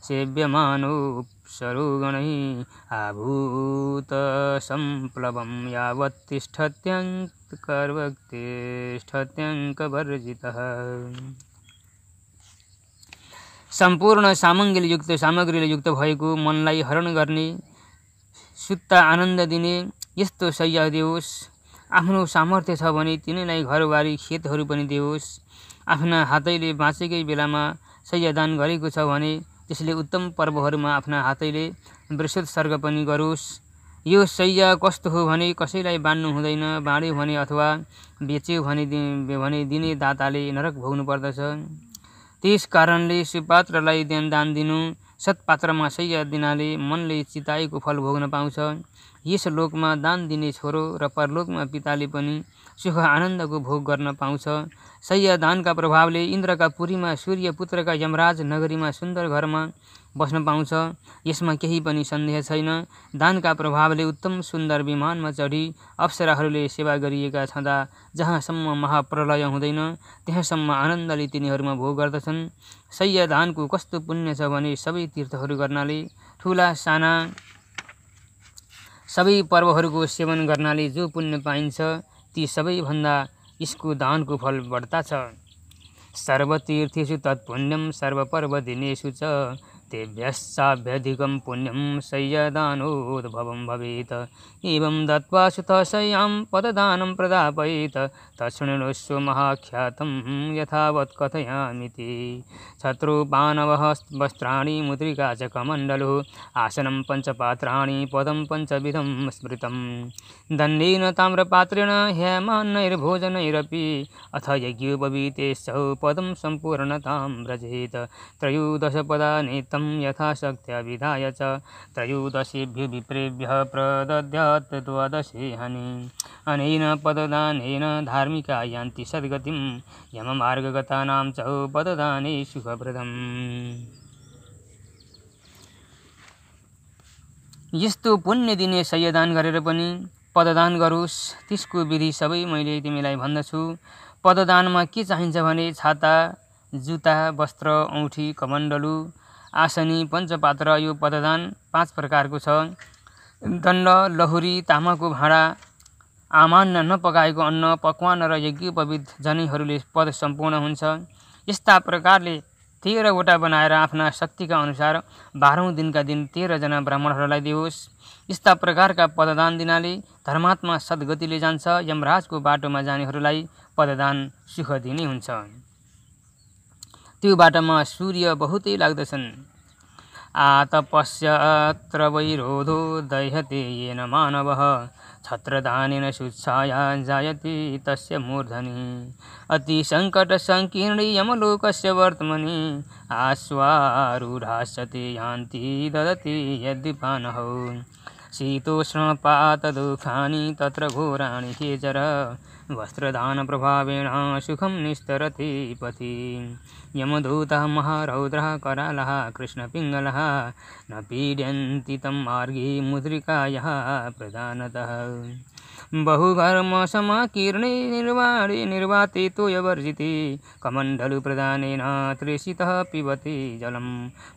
सेव्यमानोऽप्सरोगणैः आभूतसम्प्लवं यावत् तिष्ठत्यङ्कवर्जितः। सम्पूर्ण सामग्रीले युक्त भएको मनलाई हरण गर्ने सुत्ता आनन्द दिने यस्तो शय्या देओस्। आफ्नो सामर्थ्य छ भने तिनीलाई घरबारी खेतहरू पनि देओस्। आफ्ना हातैले बाँचेकै बेलामा शय्यादान गरेको छ भने त्यसले उत्तम पर्वहरूमा आफ्ना हातैले वृषोत्सर्ग पनि गरोस्। यो शय्या कस्तो हो भने कसैलाई बाँड्नु हुँदैन। बाँड्यो भने अथवा बेच्यो भने दिने दाताले नरक भोग्नु पर्दछ। त्यस कारणले सुपात्रलाई दान दिनु, सत्पात्रमा शय्या दिनाले मनले चिताएको फल भोग्न पाउँछ। यस लोकमा दान दिने छोरो र परलोकमा पिताले पनि सुख आनन्दको भोग गर्न पाउँछ। शय्या दानका प्रभावले इन्द्रका पुरीमा सूर्य पुत्रका यमराज नगरीमा सुन्दर घरमा बस्न पाउँछ। यसमा केही पनि सन्देह छैन। दानका प्रभावले उत्तम सुन्दर विमानमा चढी अप्सराहरूले सेवा गरिएका छँदा जहाँसम्म महाप्रलय हुँदैन त्यहाँसम्म आनन्दले तिनीहरूमा भोग गर्दछन्। शय्या दानको कस्तो पुण्य छ भने सबै तीर्थहरू गर्नाले, ठुला साना सबै पर्वहरूको सेवन गर्नाले जो पुण्य पाइन्छ ती सबैभन्दा यसको दानको फल बढ्ता छ। सर्वतीर्थेषु तत्पुण्यं सर्वपर्वदिनेषु च तेभ्यश्चाभ्यधिकं पुण्यं शय्यादानोद्भवं भवेत्। एवं दत्त्वा सुतः शय्यां पददानं प्रदापयेत्। तच्छृणुष्व महाख्यातं यथावत् कथयामीति। छत्रोपानवः वस्त्राणि मुद्रिका च कमण्डलुः आसनं पञ्चपात्राणि पदं पञ्चविधं स्मृतं। दण्डेन ताम्रपात्रेण हेमान्नैर्भोजनैरपि अथ यज्ञोपवीतेश्च पदं सम्पूर्णतां व्रजेत्। त्रयोदशपदानि तं यथाशक्त्या विधाय च त्रयोदशेभ्यो विप्रेभ्यः प्रदद्यात् द्वादशे हनि। अनेन पददानेन धार्मिका यान्ति सद्गतिं यममार्गगतानां च पददाने सुखप्रदम्। यस्तो पुण्य दिने शय्यादान गरेर पनि पददान गरोस्। त्यसको विधि सबै मैले तिमीलाई भन्दछु। पददानमा के चाहिन्छ भने छाता, जुत्ता, वस्त्र, औँठी, कमण्डलु, आसनी, पञ्चपात्र। यो पददान 5 प्रकारको छ। दण्ड, लहुरी, तामाको भाँडा, आमान्न नपकाएको अन्न, पकवान र यज्ञोपवीत जनेहरूले पद सम्पूर्ण हुन्छ। यस्ता प्रकारले 13वटा बनाएर आफ्ना शक्तिका अनुसार 12औं दिनका दिन 13 जना ब्राह्मणहरूलाई दियोस्। यस्ता प्रकारका पददान दिनाले धर्मात्मा सद्गतिले जान्छ। यमराजको बाटोमा जानेहरूलाई पददान सुख दिने हुन्छ। त्यो बाटोमा सूर्य बहुतै लाग्दछन्। आतपस्यत्र वैरोधो दह्यते येन मानवः छत्रदानेन शुच्छाया जायते तस्य मूर्धनि। अतिसङ्कटसङ्कीर्णे यमलोकस्य वर्त्मनि आश्वारूढाश्चते यान्ति ददति यद्विपानहौ। शीतोष्णपातदुःखानि तत्र घोराणि केचर वस्त्रदानप्रभावेण सुखं निस्तरति पथि। यमदूतः महारौद्रः करालः कृष्णपिङ्गलः न पीडयन्ति तं मार्गे मुद्रिकायाः प्रधानतः। बहुघर्मसमाकीर्णे निर्वाते तोयवर्जिते कमण्डलुप्रदानेन तृषितः पिबति जलं।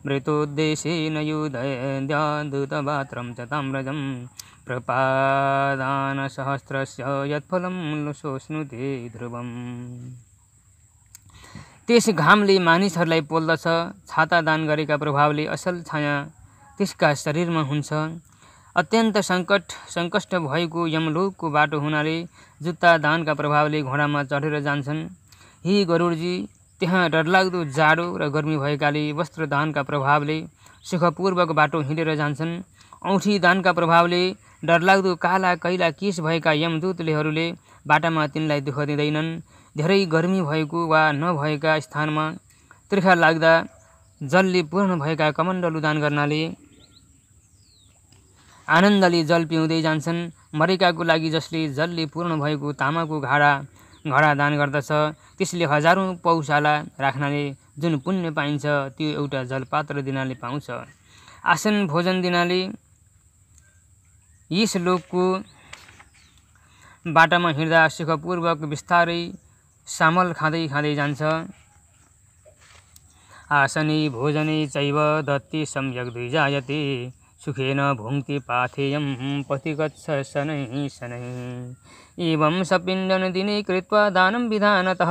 मृतोद्देशेन युधयादूतपात्रं च ताम्रजं प्रपादानसहस्रस्य यत्फलं सोऽश्नुते ध्रुवम्। त्यस घामले मानिसहरूलाई पोल्दछ, छाता दान गरेका प्रभावले असल छाया त्यसका शरीरमा हुन्छ। अत्यन्त सङ्कष्ट भएको यमलोकको बाटो हुनाले जुत्ता दानका प्रभावले घोडामा चढेर जान्छन्। हे गरुडजी, त्यहाँ डरलाग्दो जाडो र गर्मी भएकाले वस्त्र दानका प्रभावले सुखपूर्वक बाटो हिँडेर जान्छन्। औँठी दानका प्रभावले डरलाग्दो काला कैला केश भएका यमदूतलेहरूले बाटामा तिनलाई दुःख दिँदैनन्। धेरै गर्मी भएको वा नभएका स्थानमा तिर्खा लाग्दा जलले पूर्ण भएका कमण्डलु दान गर्नाले आनन्दले जल पिउँदै जान्छन्। मरेकाको लागि जसले जलले पूर्ण भएको तामाको घडा दान गर्दछ त्यसले हजारौँ पौशाला राख्नाले जुन पुण्य पाइन्छ त्यो एउटा जलपात्र दिनाले पाउँछ। आसन भोजन दिनाले यस लोकको बाटामा हिँड्दा सुखपूर्वक बिस्तारै सामल खाँदै जान्छ। आसने भोजने चैव दत्ते सम्यक द्विजायते सुखेन भुङ्क्ते पाथेयं पथिगच्छ शनैः शनैः। एवं सपिण्डन दिने कृत्वा दानं विधानतः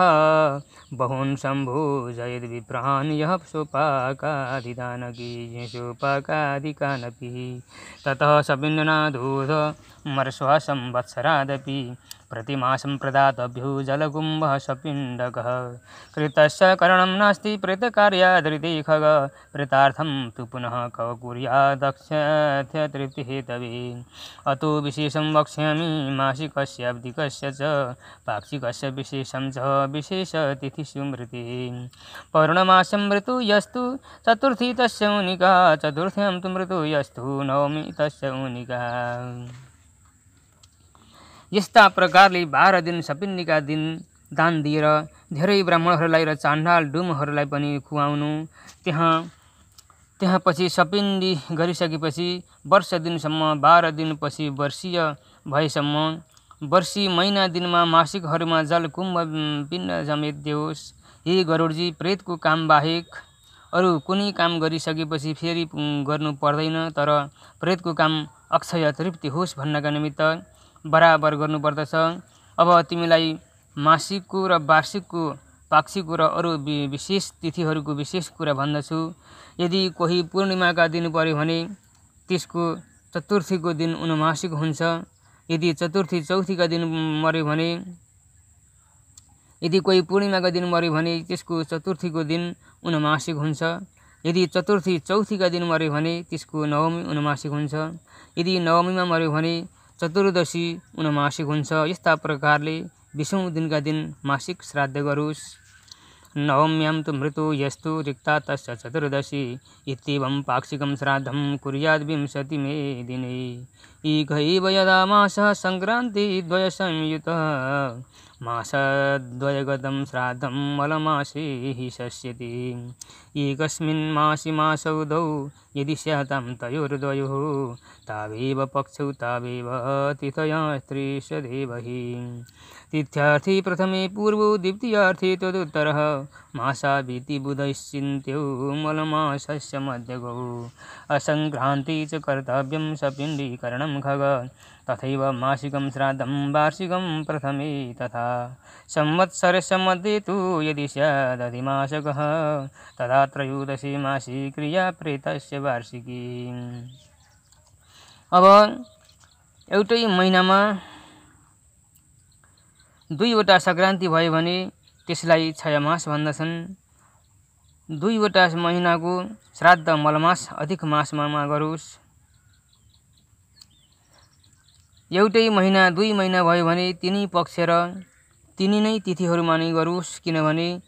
बहून् सम्भोजयद् विप्रान् यः सोपाकादिकानपि। ततः सपिण्डनादूर्ध्वमर्श्व संवत्सरादपि प्रतिमासं प्रदातव्यो जलकुम्भः सपिण्डकः। कृतस्य करणं नास्ति प्रेतकार्यादृते खग प्रेतार्थं तु पुनः कव कुर्यादक्षस्य तृप्तिहेतवे। अतो विशेषं वक्ष्यामि मासिकस्य अब्दिकस्य च पाक्षिकस्य विशेषं च विशेषतिथिषु मृते। पौर्णमासं मृतु यस्तु चतुर्थी तस्य उनिका चतुर्थ्यां तु मृतु यस्तु नवमी तस्य उनिका। यस्ता प्रकारले 12 दिन सपिण्डीका दिन दान दिएर धेरै ब्राह्मणहरूलाई र चाण्डाल डुमहरूलाई पनि खुवाउनु। त्यहाँ पछि सपिण्डी गरिसकेपछि वर्ष दिनसम्म 12 दिनपछि वर्षीय भएसम्म वर्षी महिना दिनमा मासिकहरूमा जल कुम्भ पिण्ड जमेत देओस्। हे गरुडजी, प्रेतको काम बाहेक अरू कुनै काम गरिसकेपछि फेरि गर्नु पर्दैन, तर प्रेतको काम अक्षय तृप्ति होस् भन्नका निमित्त बराबर गर्नुपर्दछ। अब तिमीलाई मासिकको र वार्षिकको पाक्षिकको र अरू विशेष तिथिहरूको विशेष कुरा भन्दछु। यदि कोही पूर्णिमाका दिन पर्यो भने त्यसको चतुर्थीको दिन उनमासिक हुन्छ। यदि चतुर्थी चौथीका दिन मर्यो भने यदि कोही पूर्णिमाका दिन मर्यो भने त्यसको चतुर्थीको दिन उनमासिक हुन्छ। यदि चतुर्थी चौथीका दिन मर्यो भने त्यसको नवमी उनमासिक हुन्छ। यदि नवमीमा मर्यो भने चतुर्दशी उनमासिक हुन्छ। यस्ता प्रकारले 20औं दिनका दिन मासिक श्राद्ध गरोस्। नवम्यां तु मृतो यस्तु रिक्ता तस्य चतुर्दशी इत्येवं पाक्षिकं श्राद्धं कुर्याद् 20 मे दिने। एक एव यदा मासः संक्रान्तिद्वयसंयुतः मासद्वयगतं श्राद्धं मलमासे हि शस्यति। एकस्मिन् मासौ द्वौ यदि स्यातां तयोर्द्वयोः तावेव पक्षौ तावेव तिथयस्त्रिशदेव हि। तिथ्यार्थे प्रथमे पूर्वो द्वितीयार्थे तदुत्तरः मासाभिति बुधश्चिन्त्यो मलमासस्य मध्यगौ। असंक्रान्ति च कर्तव्यं सपिण्डीकरणं खग तथैव मासिकं श्राद्धं वार्षिकं प्रथमे तथा। संवत्सरस्य मध्ये तु यदि स्यादधिमासकः तदा त्रयोदशी मासी क्रिया प्रेतस्य वार्षिकी। अब एउटै महिनामा 2वटा संक्रान्ति भयो भने त्यसलाई क्षयमास भन्दछन्। 2वटा महिनाको श्राद्ध मलमास अधिक मासमा गरोस्। एउटै महिना 2 महिना भयो भने तिनै पक्ष र तिनी नै तिथिहरूमा नै गरोस्, किनभने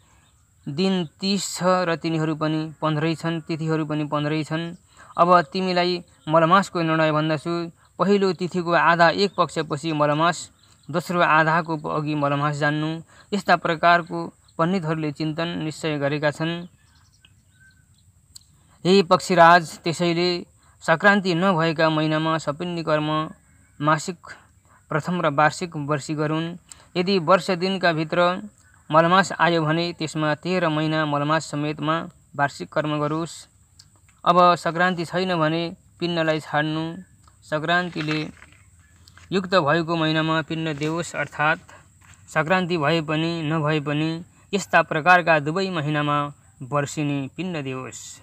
दिन 30 छ र तिनीहरू पनि 15 छन्, तिथिहरू पनि 15 छन्। अब तिमीलाई मलमासको निर्णय भन्दछु। पहिलो तिथिको आधा एक पक्षपछि मलमास, दोस्रो आधाको अघि मलमास जान्नु। यस्ता प्रकारको पण्डितहरूले चिन्तन निश्चय गरेका छन्। हे पक्षीराज, त्यसैले संक्रान्ति नभएका महिनामा सपिण्डी कर्म मासिक प्रथम र वार्षिक वर्षी गरून्। यदि वर्ष दिनका भित्र मलमास आयो भने त्यसमा 13 महिना मलमास समेतमा वार्षिक कर्म गरोस्। अब संक्रान्ति छैन भने पिण्डलाई छाड्नु। संक्रान्तिले युक्त भएको महिनामा पिण्ड देओस् अर्थात् संक्रान्ति भए पनि नभए पनि यस्ता प्रकारका दुवै महिनामा वर्षिनी पिण्ड देओस्।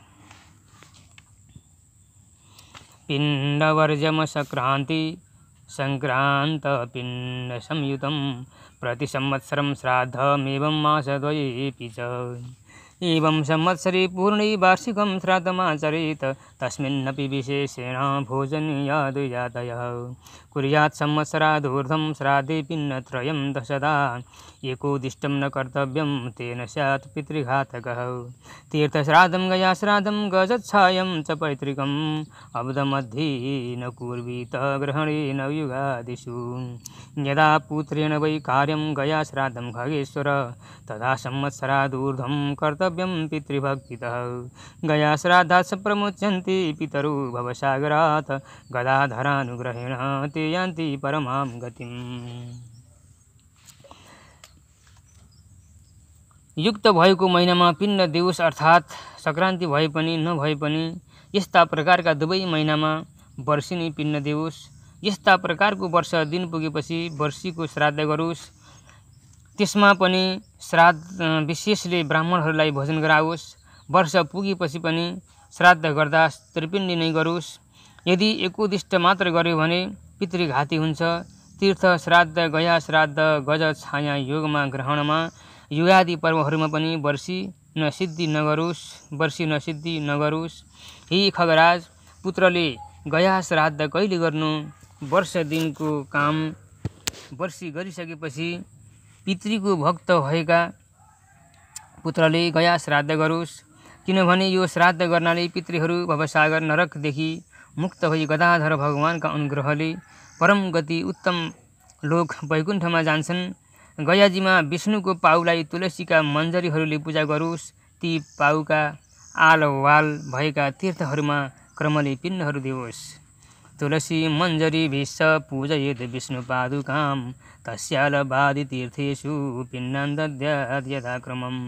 पिण्डवर्जम संक्रान्ति संक्रान्त पिण्ड संयुतं प्रति संवत्सरं श्राद्धमेवं मासद्वयेऽपि च। एवं संवत्सरे पूर्णे वार्षिकं श्राद्धमाचरेत् तस्मिन्नपि विशेषेण भोजनीयाद्विजातयः कुर्यात् संवत्सरादूर्ध्वं श्राद्धे पिण्डत्रयं दशदा एकोदिष्टं न कर्तव्यं तेन स्यात् पितृघातकः। तीर्थश्राद्धं गयाश्राद्धं गजच्छायं च पैतृकम् अब्धमध्ये न कुर्वीत ग्रहणेन युगादिषु। यदा पुत्रेण वै कार्यं गयाश्राद्धं खगेश्वर तदा संवत्सरादूर्ध्वं कर्तव्यं पितृभक्तितः। गयाश्राद्धात् प्रमुच्यन्ते पितरो भवसागरात् गदाधरानुग्रहेण ते यान्ति परमां गतिम्। युक्त भएको महिनामा पिण्ड देओस् अर्थात् संक्रान्ति भए पनि नभए पनि यस्ता प्रकारका दुवै महिनामा वर्षिनी पिण्ड देओस्। यस्ता प्रकारको वर्ष दिन पुगेपछि वर्षीको श्राद्ध गरोस्। त्यसमा पनि श्राद्ध विशेषले ब्राह्मणहरूलाई भोजन गराओस्। वर्ष पुगेपछि पनि श्राद्ध गर्दा त्रिपिण्डी नै गरोस्। यदि एकोदिष्ट मात्र गर्यो भने पितृघाती हुन्छ। तीर्थ श्राद्ध गया श्राद्ध गज छाया योगमा ग्रहणमा युगादि पर्वहरूमा पनि वर्षी नसिद्धि नगरोस्। हे खगराज, पुत्रले गया श्राद्ध कहिले गर्नु? वर्ष दिनको काम वर्षी गरिसकेपछि पितृको भक्त भएका पुत्रले गया श्राद्ध गरोस्। किनभने यो श्राद्ध गर्नाले पितृहरू भवसागर नरकदेखि मुक्त भई गदाधर भगवानका अनुग्रहले परम गति उत्तम लोक वैकुण्ठमा जान्छन्। गयाजीमा विष्णुको पाउलाई तुलसीका मन्जरीहरूले पूजा गरोस्। ती पाउका आलवाल भएका तीर्थहरूमा क्रमले पिण्डहरू देओस्। तुलसी मञ्जरी भिष पूजयेत् विष्णुपादुकां तस्यालवादि तीर्थेषु पिण्डान् दद्यात् यथाक्रमम्।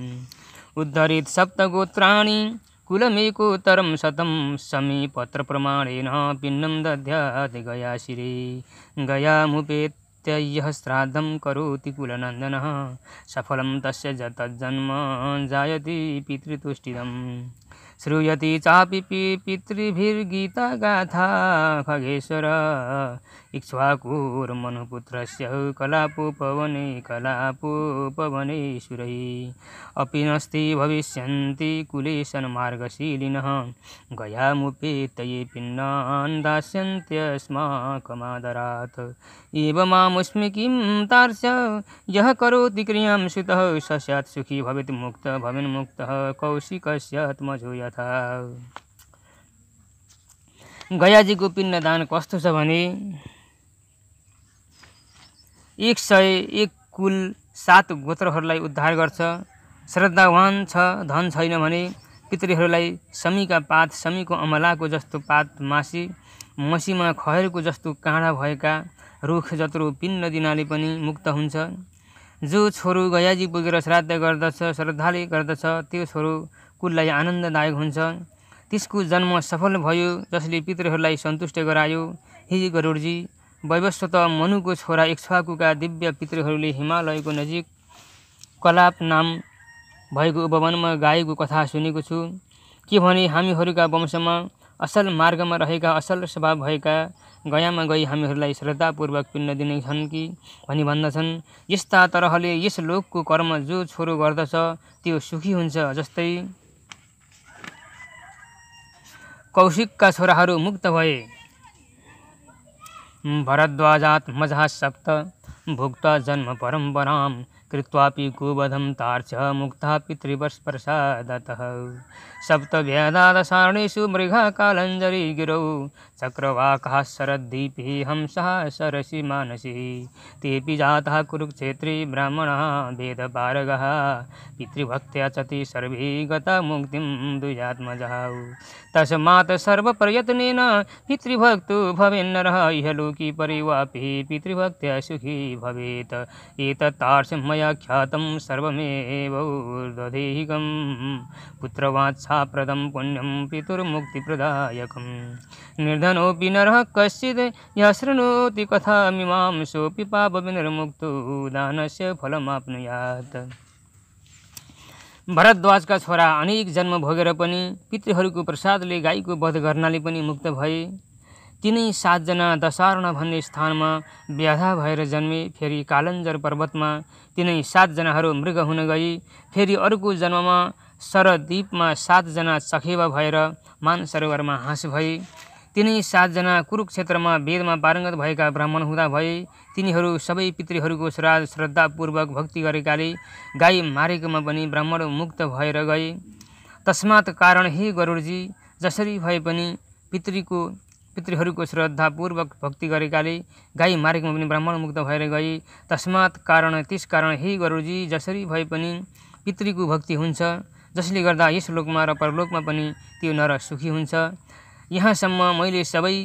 उद्धरेत् सप्तगोत्राणि कुलमेकोत्तरं शतं समीपत्रप्रमाणेन पिण्डं दद्यात् गयाशिरे। गयामुपेत्य श्राद्धं करोति कुलनन्दनः सफलं तस्य तज्जन्म जायते पितृतुष्टिदम्। श्रूयते चापि पितृभिर्गीता गाथा खगेश्वर इक्ष्वाकुर्मनुपुत्रस्य कलापोपवने सुरैः अपि नस्ति भविष्यन्ति कुले सन्मार्गशीलिनः गयामुपेत्य पिण्डान् दास्यन्त्यस्माकमादरात्। एवमामुष्मि किं तार्स्य यः करोति क्रियां सुतः स स्यात् सुखी भवेत् मुक्त भवेन्मुक्तः कौशिकस्यात्मजो यथा। गयाजीको पिण्डदान कस्तो छ भने 101 कुल 7 गोत्रहरूलाई उद्धार गर्छ। श्रद्धावान छ, धन छैन भने पितृहरूलाई समीका पात, समीको अमलाको जस्तो पात मसीमा खयरको जस्तो काँडा भएका रुख जत्रो पिण्ड दिनाले पनि मुक्त हुन्छ। जो छोरो गयाजी पुगेर श्राद्ध गर्दछ, श्रद्धाले गर्दछ, त्यो छोरो कुललाई आनन्ददायक हुन्छ। त्यसको जन्म सफल भयो, जसले पितृहरूलाई सन्तुष्ट गरायो। हे गरुडजी, वैवस्वत मनुको छोरा इक्ष्वाकुका दिव्य पितृहरूले हिमालयको नजिक कलाप नाम भएको उपवनमा गाएको कथा सुनेको छु। के भने हामीहरूका वंशमा असल मार्गमा रहेका, असल स्वभाव भएका गयामा गई हामीहरूलाई श्रद्धापूर्वक पिण्ड दिने छन् कि भनी भन्दछन्। यस्ता तरहले यस लोकको कर्म जो छोरो गर्दछ त्यो सुखी हुन्छ। जस्तै कौशिकका छोराहरू मुक्त भए। भरद्वाजात्मजः सप्त भुक्त्वा जन्म परम्परां कृत्वापि गोवधं तार्च्य मुक्तः पितृवत्प्रसादतः। सप्तव्यदादशार्णेषु मृगः कालञ्जरी गिरौ चक्रवाकः शरद्दीपे हंसः सरसि मानसी। तेऽपि जातः कुरुक्षेत्रे ब्राह्मणः वेदपारगः पितृभक्त्या च ते सर्वे गता मुक्तिं द्विजात्मजः। तस्मात् सर्वप्रयत्नेन पितृभक्तो भवेन्नरः इहलोके परे वापि पितृभक्त्या सुखी भवेत्। एतत्तार्क्ष्यं मया ख्यातं सर्वमेव ऊर्ध्वदेहिकं पुत्रवात्साप्रदं पुण्यं पितुर्मुक्तिप्रदायकं निर्धनोऽपि नरः कश्चित् यः शृणोति कथामिमां सोऽपि पापविनिर्मुक्तो दानस्य फलमाप्नुयात्। भरद्वाजका छोरा अनेक जन्म भोगेर पनि पितृहरूको प्रसादले गाईको वध गर्नाले पनि मुक्त भए। तिनै 7 जना दशार्ण भन्ने स्थानमा व्याधा भएर जन्मे। फेरि कालञ्जर पर्वतमा तिनै 7 जनाहरू मृग हुन गई। फेरि अर्को जन्ममा सरद्वीपमा 7 जना चखेवा भएर मानसरोवरमा हाँस भए। तिनै 7 जना कुरुक्षेत्रमा वेदमा पारङ्गत भएका ब्राह्मण हुँदा भए। तिनीहरू सबै पितृहरूको श्रद्धापूर्वक भक्ति गरेकाले गाई मारेकोमा पनि ब्राह्मण मुक्त भएर गए। तस्मात् कारण हे गरुडजी, जसरी भए पनि पितृहरूको श्रद्धापूर्वक भक्ति गरेकाले गाई मारेकोमा पनि ब्राह्मण मुक्त भएर गए। तस्मात् कारण त्यस कारण हे गरुडजी, जसरी भए पनि पितृको भक्ति हुन्छ, जसले गर्दा यस लोकमा र परलोकमा पनि त्यो नर सुखी हुन्छ। यहाँसम्म मैले सबै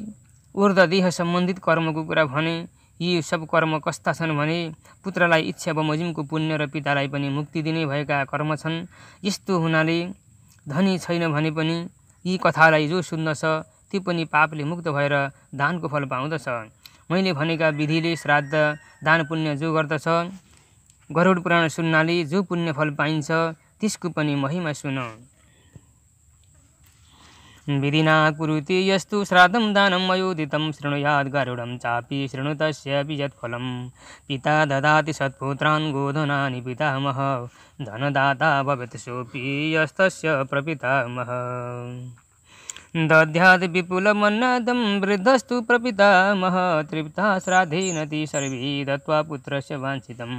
ऊर्ध्वदेह सम्बन्धित कर्मको कुरा भने। यी सब कर्म कस्ता छन् भने पुत्रलाई इच्छा बमोजिमको पुण्य र पितालाई पनि मुक्ति दिने भएका कर्म छन्। यस्तो हुनाले धनी छैन भने पनि यी कथालाई जो सुन्दछ त्यो पनि पापले मुक्त भएर दानको फल पाउँदछ। मैले भनेका विधिले श्राद्ध दान पुण्य जो गर्दछ, गरुड पुराण सुन्नाले जो पुण्य फल पाइन्छ त्यसको पनि महिमा सुन। विधिना कुरुते यस्तु श्राद्धं दानं मयोदितं शृणुयात् गरुडं चापि शृणु तस्यापि यत्फलं पिता ददाति सत्पुत्रान् गोधनानि पितामह धनदाता भवेत् सोऽपि यस्तस्य प्रपितामह दद्यात् विपुलमन्नादं वृद्धस्तु प्रपितामह तृप्तः श्राद्धेन ते सर्वे दत्त्वा पुत्रस्य वाञ्छितम्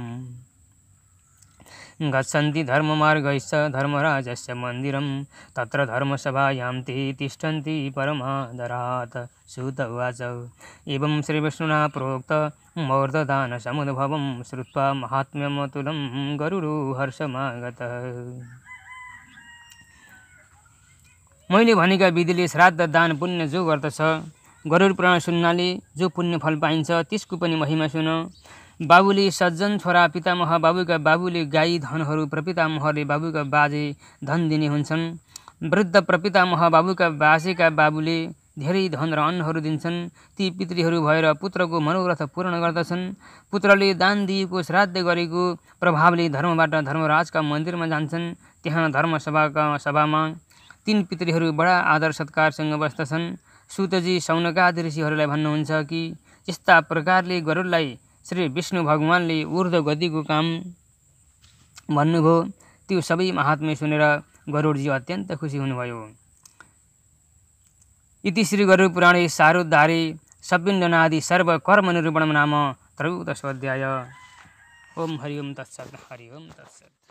गच्छन्ति धर्ममार्गैश्च धर्मराजस्य मन्दिरं तत्र धर्मसभायां ते तिष्ठन्ति परमादरात्। सूत उवाच एवं श्रीविष्णुना प्रोक्त मूर्धदानसमुद्भवं श्रुत्वा महात्म्यमतुलं गरुडो हर्षमागतः। मैले भनेका विधिले श्राद्ध दान पुण्य जो गर्दछ, गरुड पुराण सुन्नाले जो पुण्य फल पाइन्छ त्यसको पनि महिमा सुन। बाबुले सज्जन छोरा पितामह बाबुका बाबुले गाई धनहरू प्रपितामहले बाबुका बाजे धन दिने हुन्छन्। वृद्ध प्रपितामह बाबुका बाजेका बाबुले धेरै धन र अन्नहरू दिन्छन्। ती पितृहरू भएर पुत्रको मनोरथ पूर्ण गर्दछन्। पुत्रले दान दिएको श्राद्ध गरेको प्रभावले धर्मबाट धर्मराजका मन्दिरमा जान्छन्। त्यहाँ सभामा 3 पितृहरू बडा आदर सत्कारसँग बस्दछन्। सूतजी शौनकादि ऋषिहरूलाई भन्नुहुन्छ कि यस्ता प्रकारले गरुडलाई श्री विष्णु भगवानले ऊर्ध्व गतिको काम भन्नुभयो। त्यो सबै महात्म्य सुनेर गरुडजी अत्यन्त खुसी हुनुभयो। इति श्री गरुड पुराणे सारोद्धारे सपिण्डनादि सर्व कर्म निरूपणम नाम त्रयोदशोऽध्याय। ओम हरि ओम तत्सत्। हरि ओम तत्सत्।